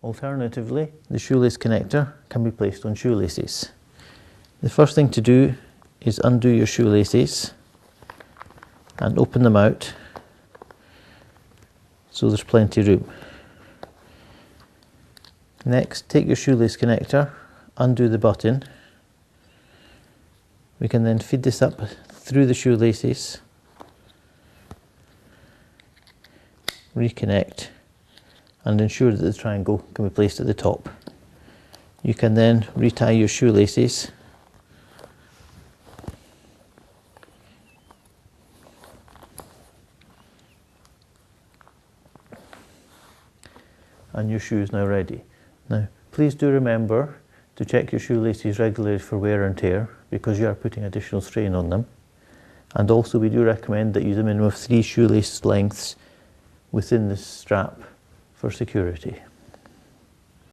Alternatively, the shoelace connector can be placed on shoelaces. The first thing to do is undo your shoelaces and open them out so there's plenty of room. Next, take your shoelace connector, undo the button. We can then feed this up through the shoelaces, reconnect, and ensure that the triangle can be placed at the top. You can then retie your shoelaces and your shoe is now ready. Now, please do remember to check your shoelaces regularly for wear and tear because you are putting additional strain on them. And also we do recommend that you use a minimum of 3 shoelace lengths within the strap for security.